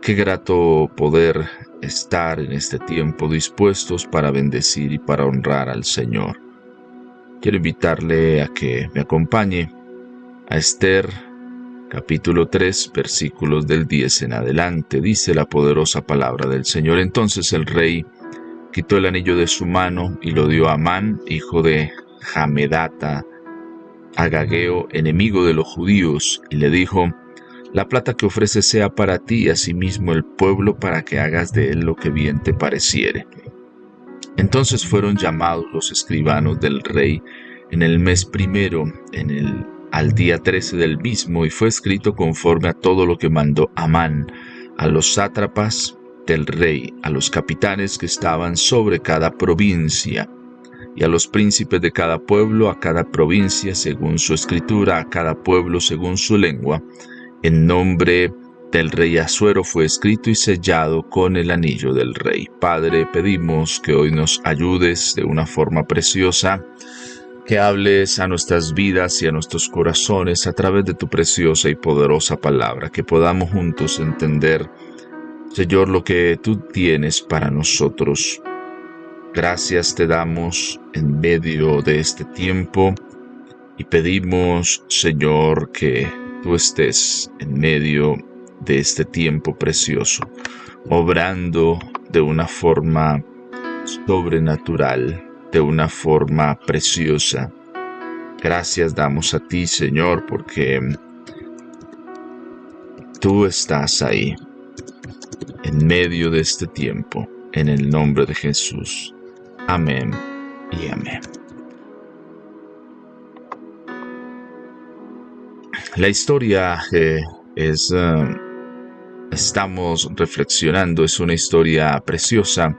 Qué grato poder estar en este tiempo dispuestos para bendecir y para honrar al Señor. Quiero invitarle a que me acompañe a Esther, capítulo 3, versículos del 10 en adelante. Dice la poderosa palabra del Señor. Entonces el rey quitó el anillo de su mano y lo dio a Amán, hijo de Hamedata, agageo, enemigo de los judíos, y le dijo: la plata que ofreces sea para ti y asimismo el pueblo, para que hagas de él lo que bien te pareciere. Entonces fueron llamados los escribanos del rey en el mes primero, al día 13 del mismo, y fue escrito conforme a todo lo que mandó Amán a los sátrapas del rey, a los capitanes que estaban sobre cada provincia, y a los príncipes de cada pueblo, a cada provincia según su escritura, a cada pueblo según su lengua. En nombre del rey Asuero fue escrito y sellado con el anillo del rey. Padre, pedimos que hoy nos ayudes de una forma preciosa, que hables a nuestras vidas y a nuestros corazones a través de tu preciosa y poderosa palabra, que podamos juntos entender, Señor, lo que tú tienes para nosotros. Gracias te damos en medio de este tiempo y pedimos, Señor, que tú estés en medio de este tiempo precioso, obrando de una forma sobrenatural, de una forma preciosa. Gracias damos a ti, Señor, porque tú estás ahí, en medio de este tiempo, en el nombre de Jesús. Amén y amén. La historia estamos reflexionando, es una historia preciosa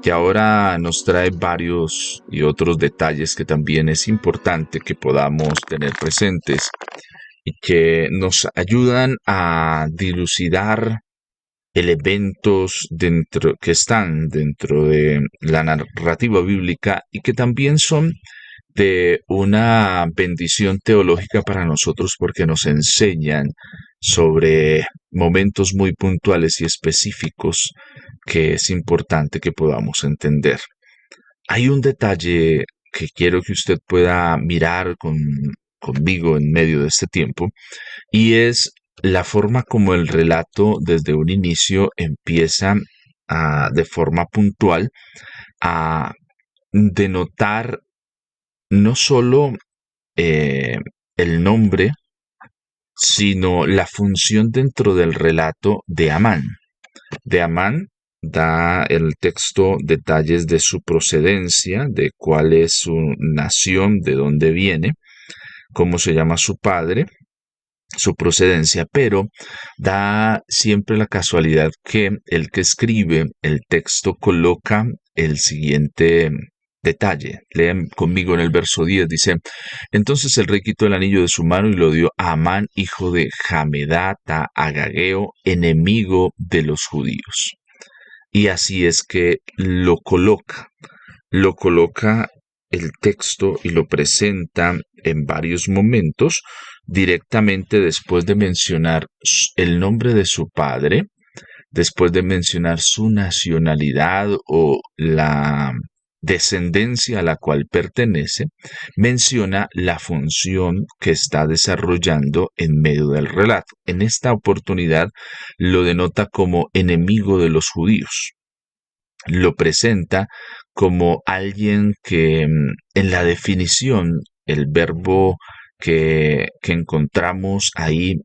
que ahora nos trae varios y otros detalles que también es importante que podamos tener presentes y que nos ayudan a dilucidar elementos que están dentro de la narrativa bíblica y que también son de una bendición teológica para nosotros, porque nos enseñan sobre momentos muy puntuales y específicos que es importante que podamos entender. Hay un detalle que quiero que usted pueda mirar conmigo en medio de este tiempo, y es la forma como el relato desde un inicio empieza de forma puntual a denotar no solo el nombre, sino la función dentro del relato de Amán. De Amán da el texto detalles de su procedencia, de cuál es su nación, de dónde viene, cómo se llama su padre, su procedencia, pero da siempre la casualidad que el que escribe el texto coloca el siguiente detalle. Lean conmigo en el verso 10, dice: entonces el rey quitó el anillo de su mano y lo dio a Amán, hijo de Hamedata, agageo, enemigo de los judíos. Y así es que lo coloca el texto y lo presenta en varios momentos, directamente después de mencionar el nombre de su padre, después de mencionar su nacionalidad o la descendencia a la cual pertenece, menciona la función que está desarrollando en medio del relato. En esta oportunidad lo denota como enemigo de los judíos. Lo presenta como alguien que en la definición, el verbo que encontramos ahí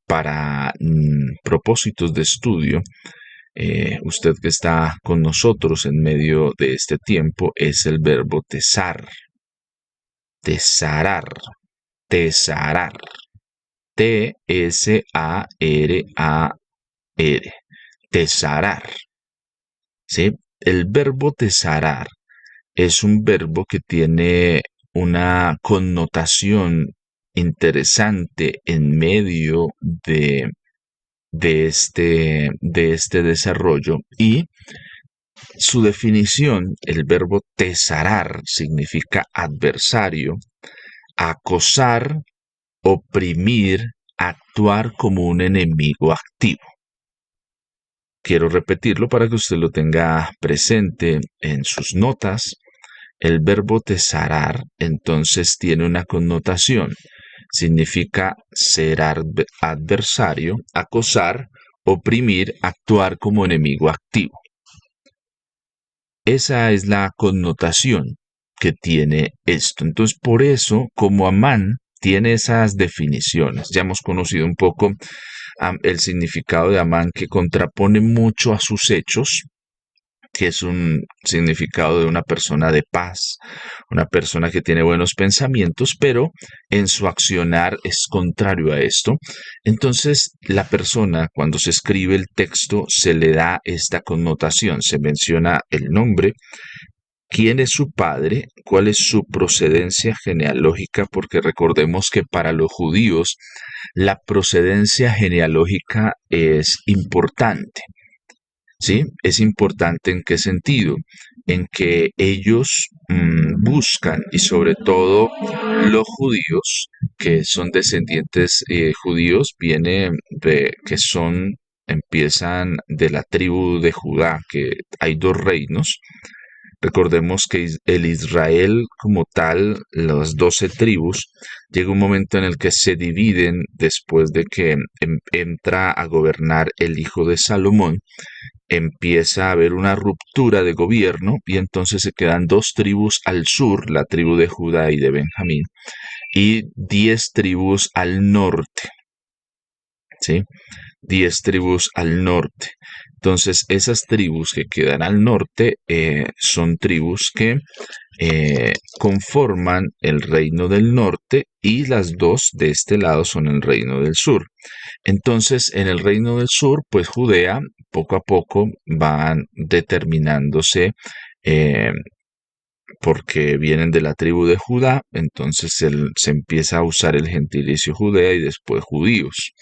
para propósitos de estudio, usted que está con nosotros en medio de este tiempo, es el verbo tesar, tesarar, tesarar, T-S-A-R-A-R, tesarar, ¿sí? El verbo tesarar es un verbo que tiene una connotación interesante en medio de este desarrollo, y su definición, el verbo tesarar, significa adversario, acosar, oprimir, actuar como un enemigo activo. Quiero repetirlo para que usted lo tenga presente en sus notas. El verbo tesarar entonces tiene una connotación. Significa ser adversario, acosar, oprimir, actuar como enemigo activo. Esa es la connotación que tiene esto. Entonces, por eso, como Amán tiene esas definiciones, ya hemos conocido un poco el significado de Amán, que contrapone mucho a sus hechos, que es un significado de una persona de paz, una persona que tiene buenos pensamientos, pero en su accionar es contrario a esto. Entonces, la persona, cuando se escribe el texto, se le da esta connotación, se menciona el nombre, quién es su padre, cuál es su procedencia genealógica, porque recordemos que para los judíos la procedencia genealógica es importante. ¿Sí? Es importante en qué sentido, en que ellos buscan, y sobre todo los judíos, que son descendientes judíos, empiezan de la tribu de Judá, que hay dos reinos. Recordemos que el Israel como tal, las 12 tribus, llega un momento en el que se dividen después de que entra a gobernar el hijo de Salomón. Empieza a haber una ruptura de gobierno y entonces se quedan dos tribus al sur, la tribu de Judá y de Benjamín, y 10 tribus al norte. ¿Sí? 10 tribus al norte. Entonces, esas tribus que quedan al norte son tribus que conforman el reino del norte, y las dos de este lado son el reino del sur. Entonces, en el reino del sur, pues Judea, poco a poco van determinándose, porque vienen de la tribu de Judá, entonces se empieza a usar el gentilicio Judea y después judíos.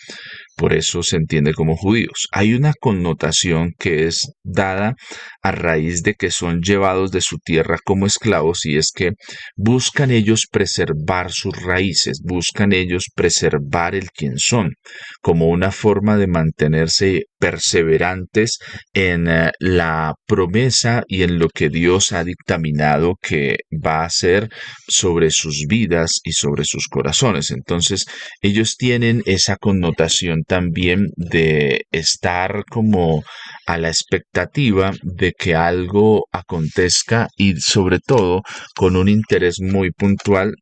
Por eso se entiende como judíos. Hay una connotación que es dada a raíz de que son llevados de su tierra como esclavos, y es que buscan ellos preservar sus raíces, buscan ellos preservar el quién son, como una forma de mantenerse perseverantes en la promesa y en lo que Dios ha dictaminado que va a hacer sobre sus vidas y sobre sus corazones. Entonces, ellos tienen esa connotación también de estar como a la expectativa de que algo acontezca, y sobre todo con un interés muy puntual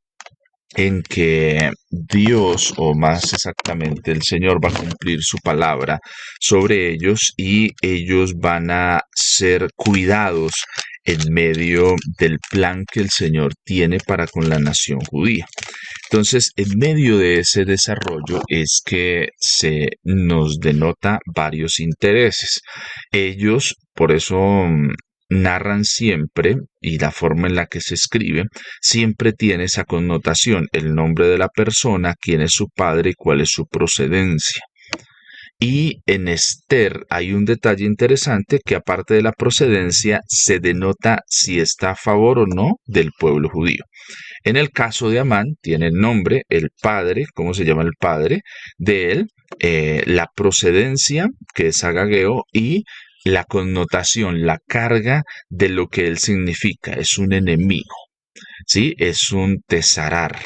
en que Dios, o más exactamente el Señor, va a cumplir su palabra sobre ellos, y ellos van a ser cuidados en medio del plan que el Señor tiene para con la nación judía. Entonces, en medio de ese desarrollo es que se nos denota varios intereses. Ellos, por eso, narran siempre, y la forma en la que se escribe siempre tiene esa connotación: el nombre de la persona, quién es su padre y cuál es su procedencia. Y en Esther hay un detalle interesante, que aparte de la procedencia se denota si está a favor o no del pueblo judío. En el caso de Amán tiene el nombre, el padre, ¿cómo se llama el padre de él? La procedencia, que es agageo, y la connotación, la carga de lo que él significa. Es un enemigo, ¿sí? Es un tesarar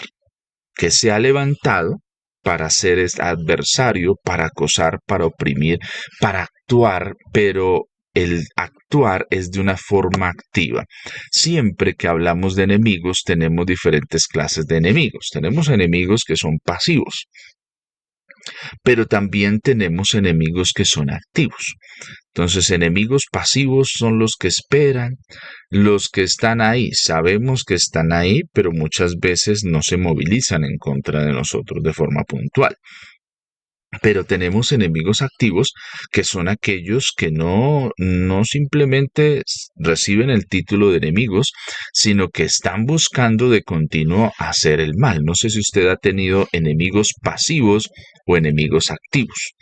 que se ha levantado para ser adversario, para acosar, para oprimir, para actuar, pero el actuar es de una forma activa. Siempre que hablamos de enemigos, tenemos diferentes clases de enemigos. Tenemos enemigos que son pasivos, pero también tenemos enemigos que son activos. Entonces, enemigos pasivos son los que esperan, los que están ahí. Sabemos que están ahí, pero muchas veces no se movilizan en contra de nosotros de forma puntual. Pero tenemos enemigos activos, que son aquellos que no simplemente reciben el título de enemigos, sino que están buscando de continuo hacer el mal. No sé si usted ha tenido enemigos pasivos o enemigos activos.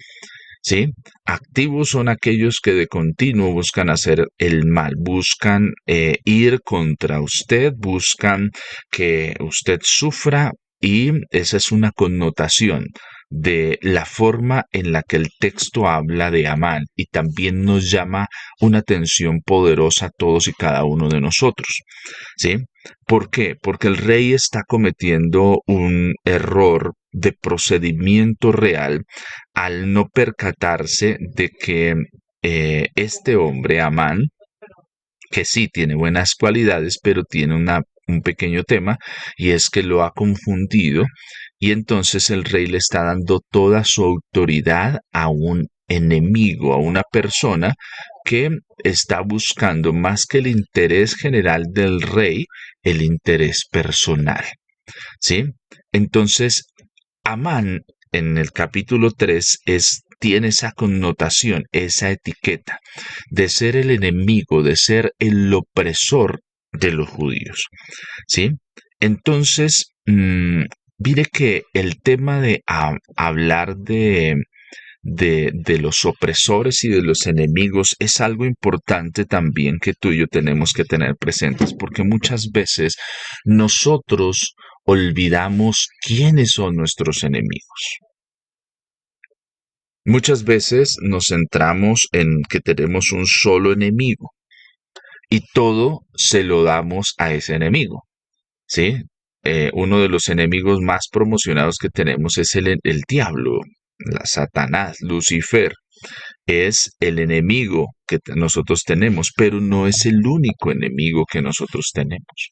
¿Sí? Activos son aquellos que de continuo buscan hacer el mal, buscan ir contra usted, buscan que usted sufra, y esa es una connotación de la forma en la que el texto habla de Amán y también nos llama una atención poderosa a todos y cada uno de nosotros. ¿Sí? ¿Por qué? Porque el rey está cometiendo un error de procedimiento real al no percatarse de que este hombre, Amán, que sí tiene buenas cualidades, pero tiene un pequeño tema, y es que lo ha confundido, y entonces el rey le está dando toda su autoridad a un enemigo, a una persona que está buscando más que el interés general del rey, el interés personal. ¿Sí? Entonces, Amán en el capítulo 3 tiene esa connotación, esa etiqueta de ser el enemigo, de ser el opresor de los judíos. ¿Sí? Entonces, mire que el tema de hablar de los opresores y de los enemigos es algo importante también que tú y yo tenemos que tener presentes, porque muchas veces nosotros olvidamos quiénes son nuestros enemigos. Muchas veces nos centramos en que tenemos un solo enemigo y todo se lo damos a ese enemigo, ¿sí? Uno de los enemigos más promocionados que tenemos es el diablo, la Satanás, Lucifer. Es el enemigo que nosotros tenemos, pero no es el único enemigo que nosotros tenemos.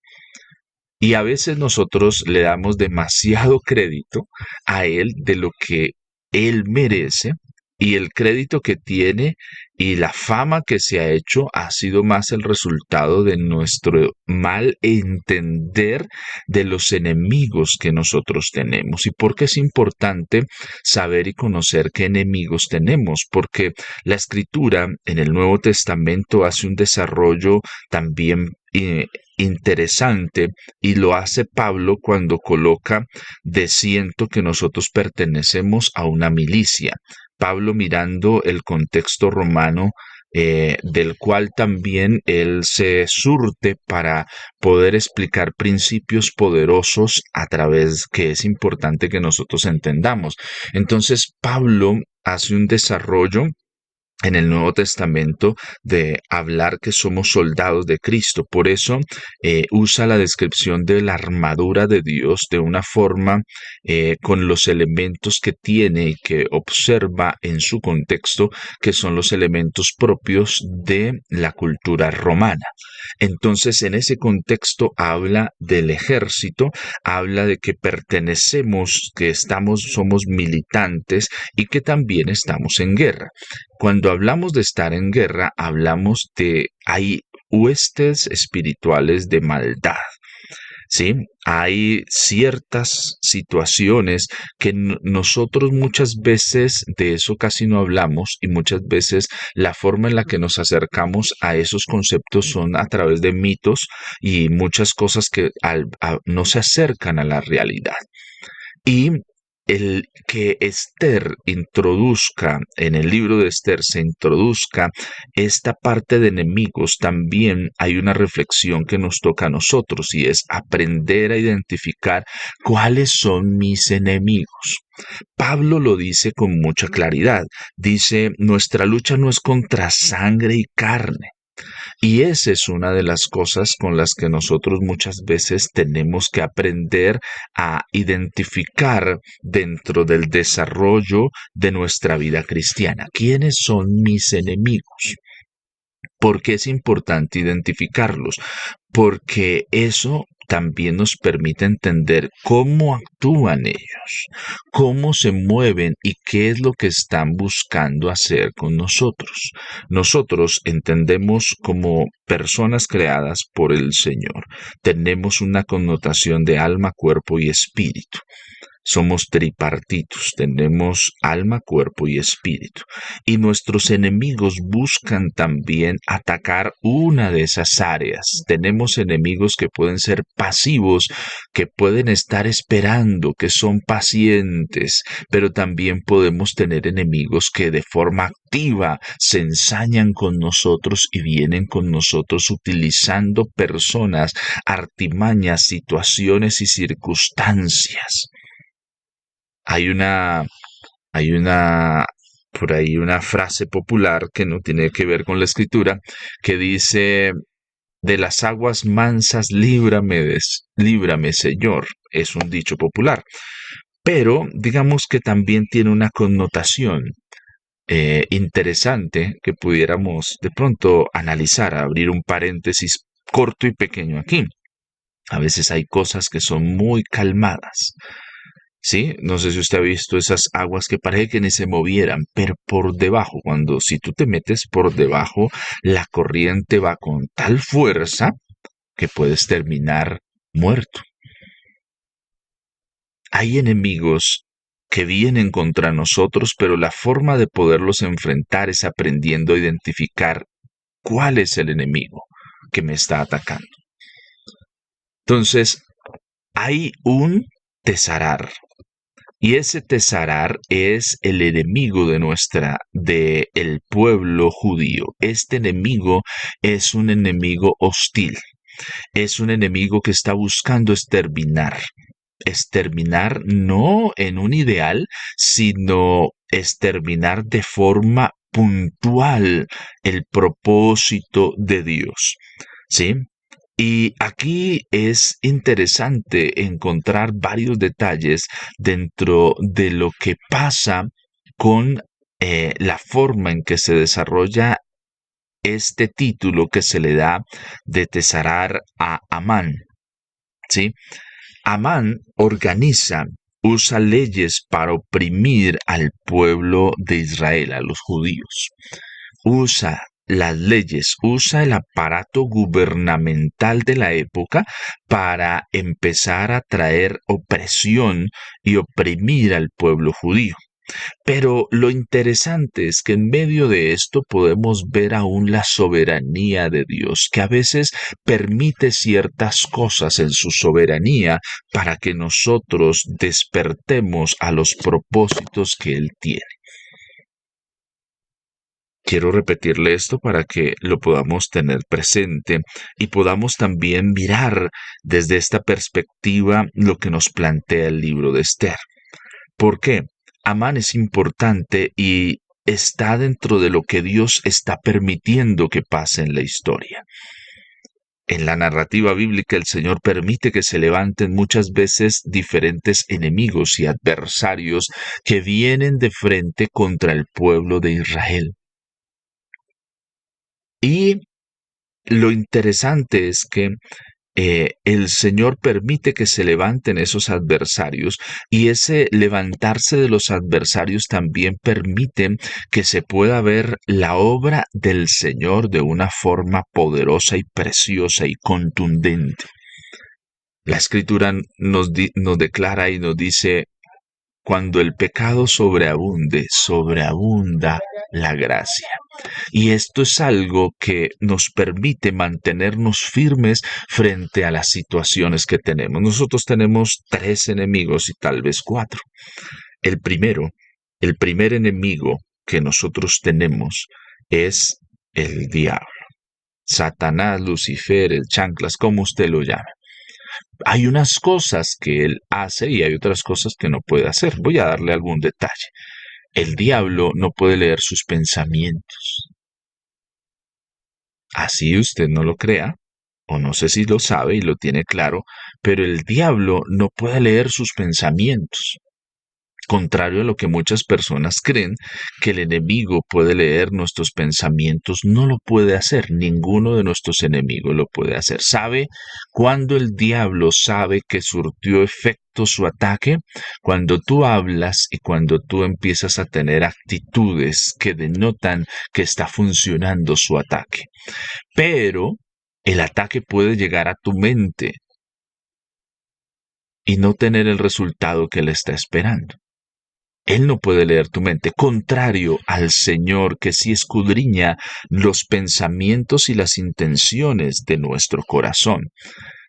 Y a veces nosotros le damos demasiado crédito a él de lo que él merece, y el crédito que tiene y la fama que se ha hecho ha sido más el resultado de nuestro mal entender de los enemigos que nosotros tenemos. ¿Y por qué es importante saber y conocer qué enemigos tenemos? Porque la escritura en el Nuevo Testamento hace un desarrollo también interesante, y lo hace Pablo cuando coloca de ciento que nosotros pertenecemos a una milicia. Pablo, mirando el contexto romano, del cual también él se surte para poder explicar principios poderosos a través que es importante que nosotros entendamos. Entonces Pablo hace un desarrollo en el Nuevo Testamento de hablar que somos soldados de Cristo. Por eso usa la descripción de la armadura de Dios de una forma con los elementos que tiene y que observa en su contexto, que son los elementos propios de la cultura romana. Entonces, en ese contexto habla del ejército, habla de que pertenecemos, que somos militantes y que también estamos en guerra. Cuando hablamos de estar en guerra, hablamos de hay huestes espirituales de maldad. ¿Sí? Hay ciertas situaciones que nosotros muchas veces de eso casi no hablamos, y muchas veces la forma en la que nos acercamos a esos conceptos son a través de mitos y muchas cosas que no se acercan a la realidad. Y el que Esther introduzca, en el libro de Esther se introduzca esta parte de enemigos, también hay una reflexión que nos toca a nosotros, y es aprender a identificar cuáles son mis enemigos. Pablo lo dice con mucha claridad. Dice, nuestra lucha no es contra sangre y carne. Y esa es una de las cosas con las que nosotros muchas veces tenemos que aprender a identificar dentro del desarrollo de nuestra vida cristiana. ¿Quiénes son mis enemigos? ¿Por qué es importante identificarlos? Porque eso también nos permite entender cómo actúan ellos, cómo se mueven y qué es lo que están buscando hacer con nosotros. Nosotros entendemos como personas creadas por el Señor. Tenemos una connotación de alma, cuerpo y espíritu. Somos tripartitos, tenemos alma, cuerpo y espíritu. Y nuestros enemigos buscan también atacar una de esas áreas. Tenemos enemigos que pueden ser pasivos, que pueden estar esperando, que son pacientes, pero también podemos tener enemigos que de forma activa se ensañan con nosotros y vienen con nosotros utilizando personas, artimañas, situaciones y circunstancias. Hay una Hay por ahí una frase popular que no tiene que ver con la escritura, que dice, de las aguas mansas líbrame, Señor. Es un dicho popular. Pero digamos que también tiene una connotación interesante que pudiéramos de pronto analizar, abrir un paréntesis corto y pequeño aquí. A veces hay cosas que son muy calmadas, ¿sí? No sé si usted ha visto esas aguas que parece que ni se movieran, pero por debajo, si tú te metes por debajo, la corriente va con tal fuerza que puedes terminar muerto. Hay enemigos que vienen contra nosotros, pero la forma de poderlos enfrentar es aprendiendo a identificar cuál es el enemigo que me está atacando. Entonces, hay un tesarar, y ese tesarar es el enemigo de el pueblo judío. Este enemigo es un enemigo hostil. Es un enemigo que está buscando exterminar no en un ideal, sino exterminar de forma puntual el propósito de Dios. ¿Sí? Y aquí es interesante encontrar varios detalles dentro de lo que pasa con la forma en que se desarrolla este título que se le da de tesarar a Amán. ¿Sí? Amán usa leyes para oprimir al pueblo de Israel, a los judíos. Usa las leyes, usa el aparato gubernamental de la época para empezar a traer opresión y oprimir al pueblo judío. Pero lo interesante es que en medio de esto podemos ver aún la soberanía de Dios, que a veces permite ciertas cosas en su soberanía para que nosotros despertemos a los propósitos que Él tiene. Quiero repetirle esto para que lo podamos tener presente y podamos también mirar desde esta perspectiva lo que nos plantea el libro de Esther. ¿Por qué? Amán es importante y está dentro de lo que Dios está permitiendo que pase en la historia. En la narrativa bíblica el Señor permite que se levanten muchas veces diferentes enemigos y adversarios que vienen de frente contra el pueblo de Israel. Y lo interesante es que el Señor permite que se levanten esos adversarios y ese levantarse de los adversarios también permite que se pueda ver la obra del Señor de una forma poderosa y preciosa y contundente. La Escritura nos declara y nos dice, cuando el pecado sobreabunde, sobreabunda la gracia. Y esto es algo que nos permite mantenernos firmes frente a las situaciones que tenemos. Nosotros tenemos 3 enemigos y tal vez 4. El primer enemigo que nosotros tenemos es el diablo. Satanás, Lucifer, el chanclas, como usted lo llame. Hay unas cosas que él hace y hay otras cosas que no puede hacer. Voy a darle algún detalle. El diablo no puede leer sus pensamientos. Así usted no lo crea, o no sé si lo sabe y lo tiene claro, pero el diablo no puede leer sus pensamientos. Contrario a lo que muchas personas creen, que el enemigo puede leer nuestros pensamientos, no lo puede hacer, ninguno de nuestros enemigos lo puede hacer. ¿Sabe cuándo el diablo sabe que surtió efecto su ataque? Cuando tú hablas y cuando tú empiezas a tener actitudes que denotan que está funcionando su ataque. Pero el ataque puede llegar a tu mente y no tener el resultado que él está esperando. Él no puede leer tu mente, contrario al Señor que sí escudriña los pensamientos y las intenciones de nuestro corazón.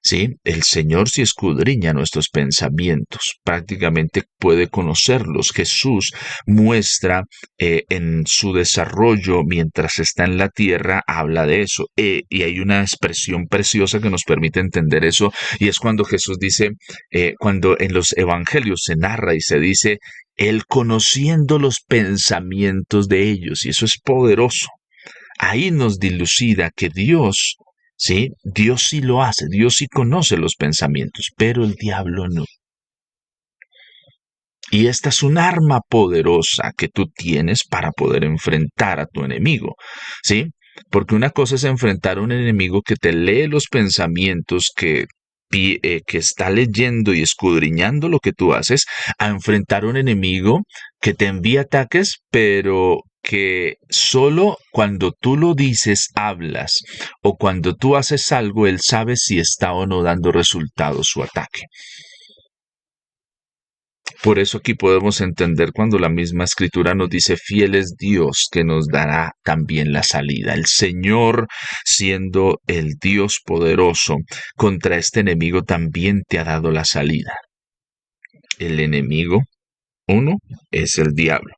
¿Sí? El Señor sí escudriña nuestros pensamientos, prácticamente puede conocerlos. Jesús muestra en su desarrollo mientras está en la tierra, habla de eso. Y hay una expresión preciosa que nos permite entender eso, y es cuando Jesús dice, cuando en los evangelios se narra y se dice Él conociendo los pensamientos de ellos, y eso es poderoso. Ahí nos dilucida que Dios, ¿sí? Dios sí lo hace, Dios sí conoce los pensamientos, pero el diablo no. Y esta es un arma poderosa que tú tienes para poder enfrentar a tu enemigo, ¿sí? Porque una cosa es enfrentar a un enemigo que te lee los pensamientos, que está leyendo y escudriñando lo que tú haces, a enfrentar a un enemigo que te envía ataques, pero que solo cuando tú lo dices, hablas, o cuando tú haces algo, él sabe si está o no dando resultados su ataque. Por eso aquí podemos entender cuando la misma escritura nos dice, fiel es Dios que nos dará también la salida. El Señor, siendo el Dios poderoso, contra este enemigo también te ha dado la salida. El enemigo, uno, es el diablo.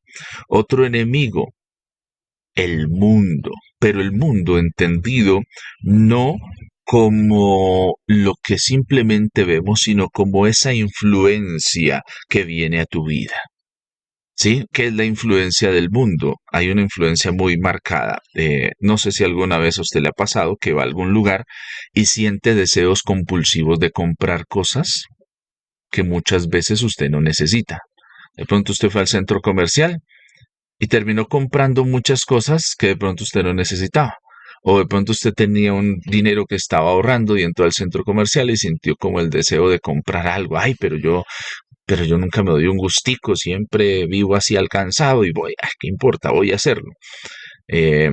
Otro enemigo, el mundo, pero el mundo entendido no como lo que simplemente vemos, sino como esa influencia que viene a tu vida. ¿Sí? ¿Qué es la influencia del mundo? Hay una influencia muy marcada. No sé si alguna vez a usted le ha pasado que va a algún lugar y siente deseos compulsivos de comprar cosas que muchas veces usted no necesita. De pronto usted fue al centro comercial y terminó comprando muchas cosas que de pronto usted no necesitaba. O de pronto usted tenía un dinero que estaba ahorrando y entró al centro comercial y sintió como el deseo de comprar algo. Ay, pero yo nunca me doy un gustico, siempre vivo así alcanzado y voy, ay, ¿qué importa? Voy a hacerlo.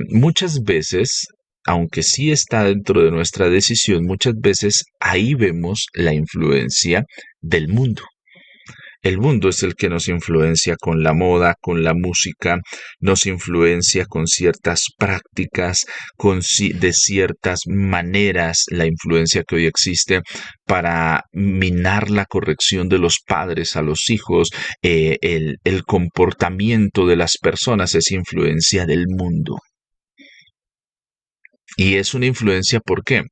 Muchas veces, aunque sí está dentro de nuestra decisión, muchas veces ahí vemos la influencia del mundo. El mundo es el que nos influencia con la moda, con la música, nos influencia con ciertas prácticas, de ciertas maneras, la influencia que hoy existe para minar la corrección de los padres a los hijos, el comportamiento de las personas es influencia del mundo. Y es una influencia, ¿por qué?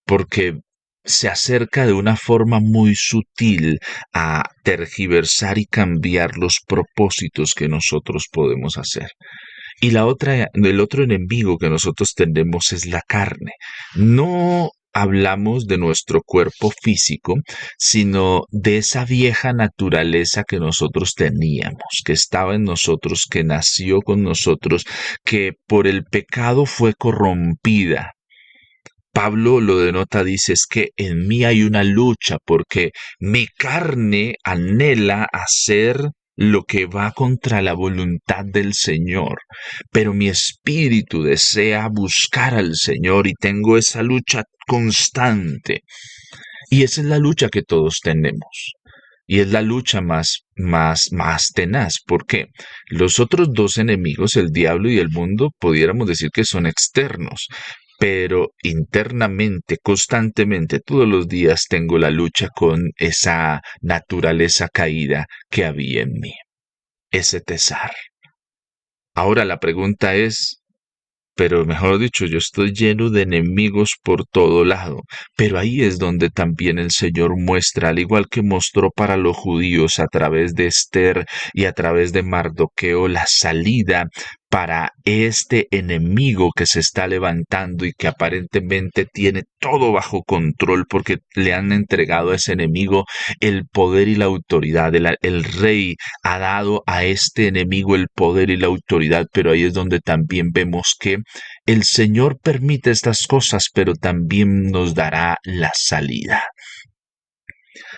Porque se acerca de una forma muy sutil a tergiversar y cambiar los propósitos que nosotros podemos hacer. Y el otro enemigo que nosotros tenemos es la carne. No hablamos de nuestro cuerpo físico, sino de esa vieja naturaleza que nosotros teníamos, que estaba en nosotros, que nació con nosotros, que por el pecado fue corrompida. Pablo lo denota, dice, es que en mí hay una lucha porque mi carne anhela hacer lo que va contra la voluntad del Señor, pero mi espíritu desea buscar al Señor y tengo esa lucha constante. Y esa es la lucha que todos tenemos. Y es la lucha más tenaz. ¿Por qué? Los otros dos enemigos, el diablo y el mundo, pudiéramos decir que son externos. Pero internamente, constantemente, todos los días tengo la lucha con esa naturaleza caída que había en mí. Ese tesar. Ahora la pregunta es, pero mejor dicho, yo estoy lleno de enemigos por todo lado. Pero ahí es donde también el Señor muestra, al igual que mostró para los judíos a través de Esther y a través de Mardoqueo, la salida para este enemigo que se está levantando y que aparentemente tiene todo bajo control porque le han entregado a ese enemigo el poder y la autoridad. El rey ha dado a este enemigo el poder y la autoridad, pero ahí es donde también vemos que el Señor permite estas cosas, pero también nos dará la salida.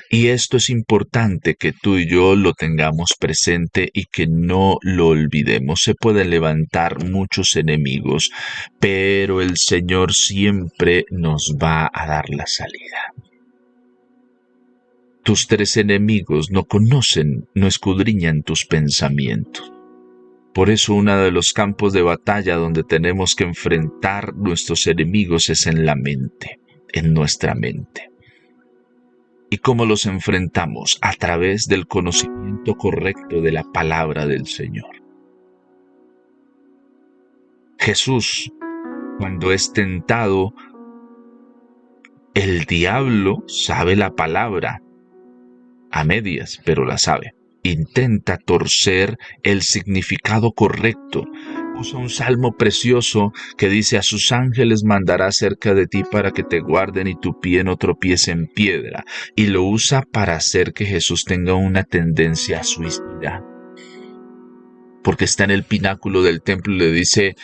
Y esto es importante que tú y yo lo tengamos presente y que no lo olvidemos. Se pueden levantar muchos enemigos, pero el Señor siempre nos va a dar la salida. Tus tres enemigos no conocen, no escudriñan tus pensamientos. Por eso uno de los campos de batalla donde tenemos que enfrentar nuestros enemigos es en la mente, en nuestra mente. ¿Y cómo los enfrentamos? A través del conocimiento correcto de la palabra del Señor. Jesús, cuando es tentado, el diablo sabe la palabra, a medias, pero la sabe. intenta torcer el significado correcto. Usa un salmo precioso que dice: a sus ángeles mandará cerca de ti para que te guarden y tu pie no tropiece en piedra. Y lo usa para hacer que Jesús tenga una tendencia a suicida. Porque está en el pináculo del templo y le dice: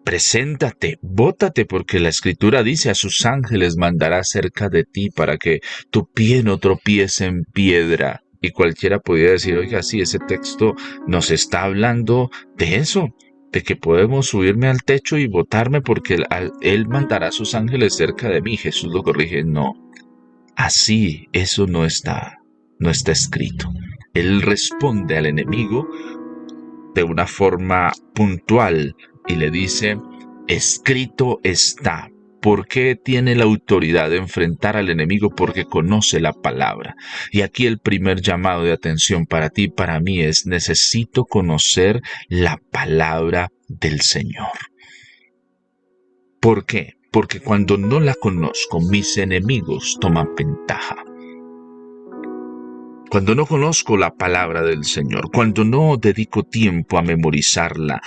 preséntate, bótate, porque la Escritura dice: a sus ángeles mandará cerca de ti para que tu pie no tropiece en piedra. Y cualquiera podría decir: oiga, sí, ese texto nos está hablando de eso, de que podemos subirme al techo y botarme porque él mandará a sus ángeles cerca de mí. Jesús lo corrige: no, así eso no está escrito. Él responde al enemigo de una forma puntual y le dice: escrito está. ¿Por qué tiene la autoridad de enfrentar al enemigo? Porque conoce la palabra. Y aquí el primer llamado de atención para ti y para mí es: necesito conocer la palabra del Señor. ¿Por qué? Porque cuando no la conozco, mis enemigos toman ventaja. Cuando no conozco la palabra del Señor, cuando no dedico tiempo a memorizarla,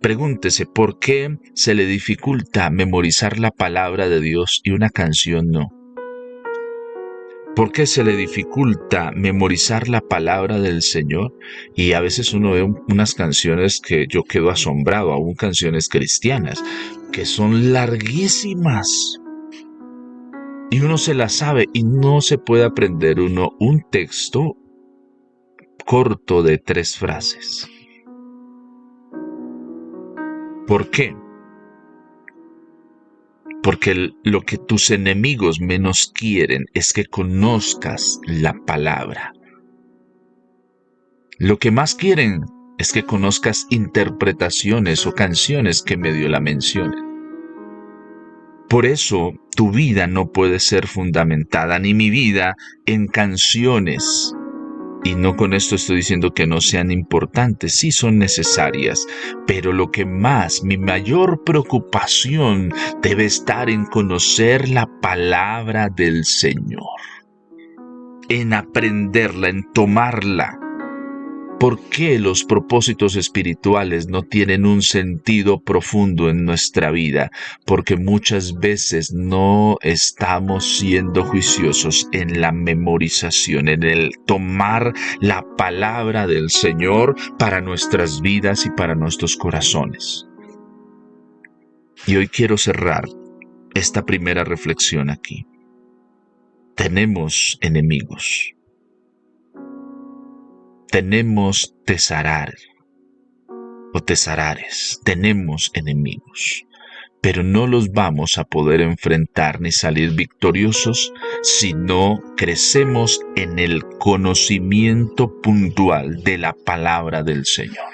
pregúntese: ¿por qué se le dificulta memorizar la palabra de Dios y una canción no? ¿Por qué se le dificulta memorizar la palabra del Señor? Y a veces uno ve unas canciones que yo quedo asombrado, aún canciones cristianas, que son larguísimas. Y uno se la sabe y no se puede aprender uno un texto corto de 3 frases. ¿Por qué? Porque lo que tus enemigos menos quieren es que conozcas la palabra. Lo que más quieren es que conozcas interpretaciones o canciones que medio la mencionen. Por eso tu vida no puede ser fundamentada, ni mi vida, en canciones. Y no con esto estoy diciendo que no sean importantes, sí son necesarias, pero lo que más, mi mayor preocupación debe estar en conocer la palabra del Señor, en aprenderla, en tomarla. ¿Por qué los propósitos espirituales no tienen un sentido profundo en nuestra vida? Porque muchas veces no estamos siendo juiciosos en la memorización, en el tomar la palabra del Señor para nuestras vidas y para nuestros corazones. Y hoy quiero cerrar esta primera reflexión aquí. Tenemos enemigos. Tenemos tesarar o tesarares, tenemos enemigos, pero no los vamos a poder enfrentar ni salir victoriosos si no crecemos en el conocimiento puntual de la palabra del Señor.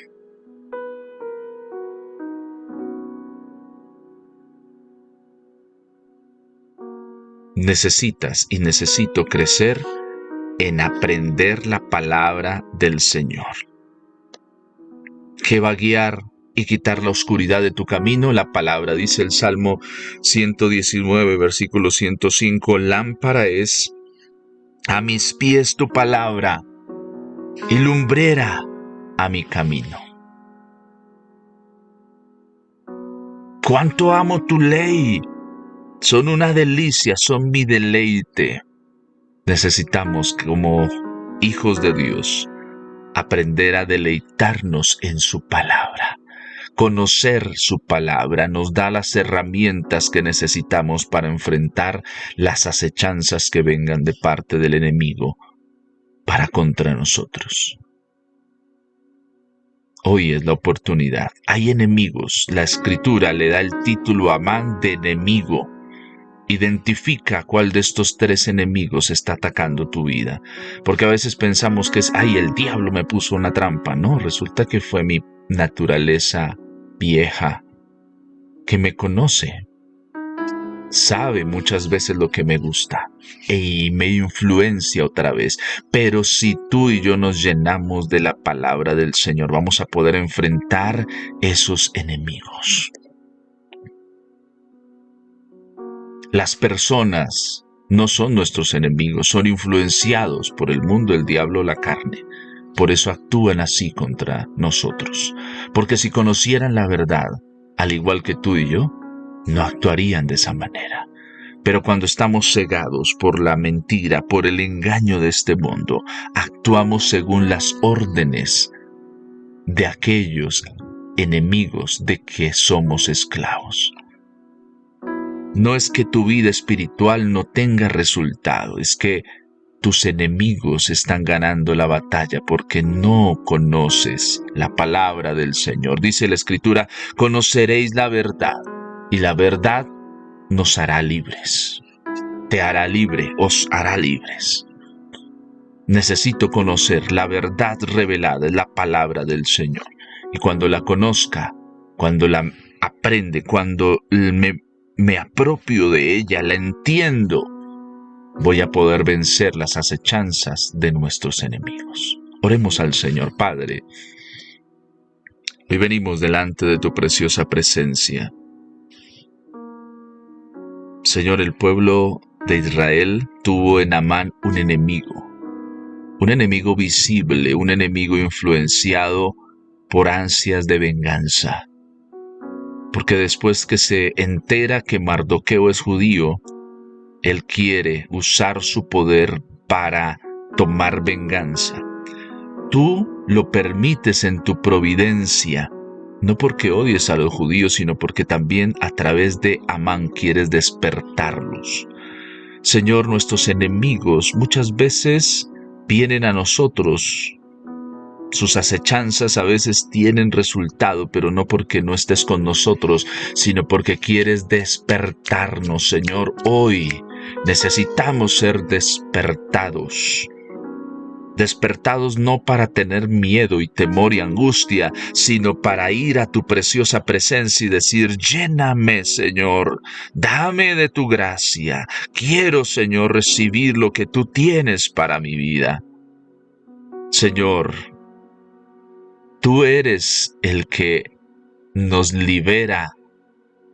Necesitas y necesito crecer en aprender la palabra del Señor. ¿Qué va a guiar y quitar la oscuridad de tu camino? La palabra, dice el Salmo 119, versículo 105, lámpara es a mis pies tu palabra y lumbrera a mi camino. ¡Cuánto amo tu ley! Son una delicia, son mi deleite. Necesitamos, como hijos de Dios, aprender a deleitarnos en su palabra. Conocer su palabra nos da las herramientas que necesitamos para enfrentar las acechanzas que vengan de parte del enemigo para contra nosotros. Hoy es la oportunidad. Hay enemigos. La Escritura le da el título a Amán de enemigo. Identifica cuál de estos 3 enemigos está atacando tu vida. Porque a veces pensamos que es: ¡ay, el diablo me puso una trampa! No, resulta que fue mi naturaleza vieja, que me conoce. Sabe muchas veces lo que me gusta y me influencia otra vez. Pero si tú y yo nos llenamos de la palabra del Señor, vamos a poder enfrentar esos enemigos. Las personas no son nuestros enemigos, son influenciados por el mundo, el diablo, la carne. Por eso actúan así contra nosotros. Porque si conocieran la verdad, al igual que tú y yo, no actuarían de esa manera. Pero cuando estamos cegados por la mentira, por el engaño de este mundo, actuamos según las órdenes de aquellos enemigos de que somos esclavos. No es que tu vida espiritual no tenga resultado, es que tus enemigos están ganando la batalla porque no conoces la palabra del Señor. Dice la Escritura, conoceréis la verdad y la verdad nos hará libres. Te hará libre, os hará libres. Necesito conocer la verdad revelada, la palabra del Señor. Y cuando la conozca, cuando la aprende, cuando me apropio de ella, la entiendo, voy a poder vencer las acechanzas de nuestros enemigos. Oremos al Señor. Padre, hoy venimos delante de tu preciosa presencia. Señor, el pueblo de Israel tuvo en Amán un enemigo visible, un enemigo influenciado por ansias de venganza. Porque después que se entera que Mardoqueo es judío, él quiere usar su poder para tomar venganza. Tú lo permites en tu providencia, no porque odies a los judíos, sino porque también a través de Amán quieres despertarlos. Señor, nuestros enemigos muchas veces vienen a nosotros. Sus acechanzas a veces tienen resultado, pero no porque no estés con nosotros, sino porque quieres despertarnos, Señor. Hoy necesitamos ser despertados. Despertados no para tener miedo y temor y angustia, sino para ir a tu preciosa presencia y decir, lléname, Señor, dame de tu gracia. Quiero, Señor, recibir lo que tú tienes para mi vida. Señor, tú eres el que nos libera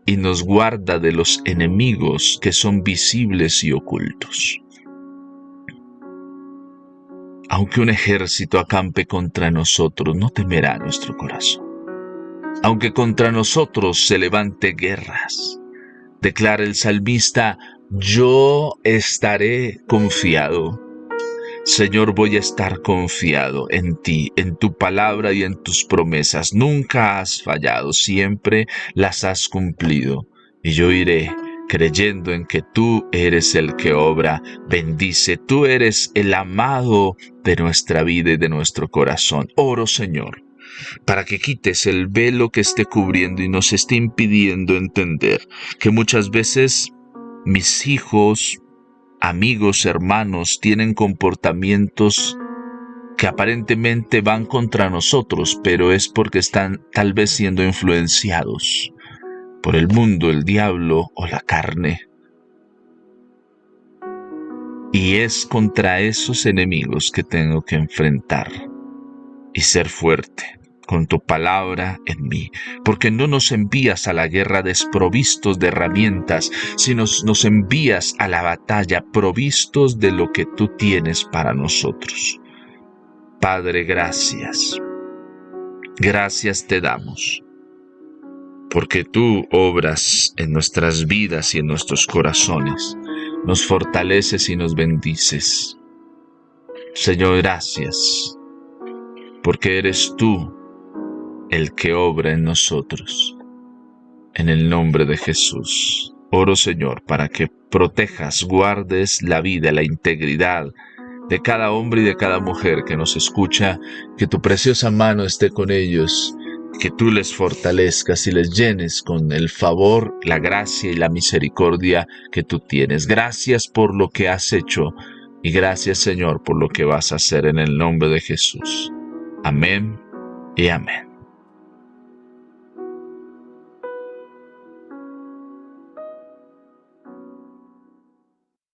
y nos guarda de los enemigos que son visibles y ocultos. Aunque un ejército acampe contra nosotros, no temerá nuestro corazón. Aunque contra nosotros se levante guerras, declara el salmista, yo estaré confiado. Señor, voy a estar confiado en ti, en tu palabra y en tus promesas. Nunca has fallado, siempre las has cumplido. Y yo iré creyendo en que tú eres el que obra, bendice, tú eres el amado de nuestra vida y de nuestro corazón. Oro, Señor, para que quites el velo que esté cubriendo y nos esté impidiendo entender que muchas veces mis hijos, amigos, hermanos, tienen comportamientos que aparentemente van contra nosotros, pero es porque están tal vez siendo influenciados por el mundo, el diablo o la carne. Y es contra esos enemigos que tengo que enfrentar y ser fuerte con tu palabra en mí, porque no nos envías a la guerra desprovistos de herramientas, sino nos envías a la batalla provistos de lo que tú tienes para nosotros. Padre, gracias. Gracias te damos, porque tú obras en nuestras vidas y en nuestros corazones, nos fortaleces y nos bendices. Señor, gracias, porque eres tú el que obra en nosotros. En el nombre de Jesús, oro, Señor, para que protejas, guardes la vida, la integridad de cada hombre y de cada mujer que nos escucha, que tu preciosa mano esté con ellos, que tú les fortalezcas y les llenes con el favor, la gracia y la misericordia que tú tienes. Gracias por lo que has hecho y gracias, Señor, por lo que vas a hacer en el nombre de Jesús. Amén y amén.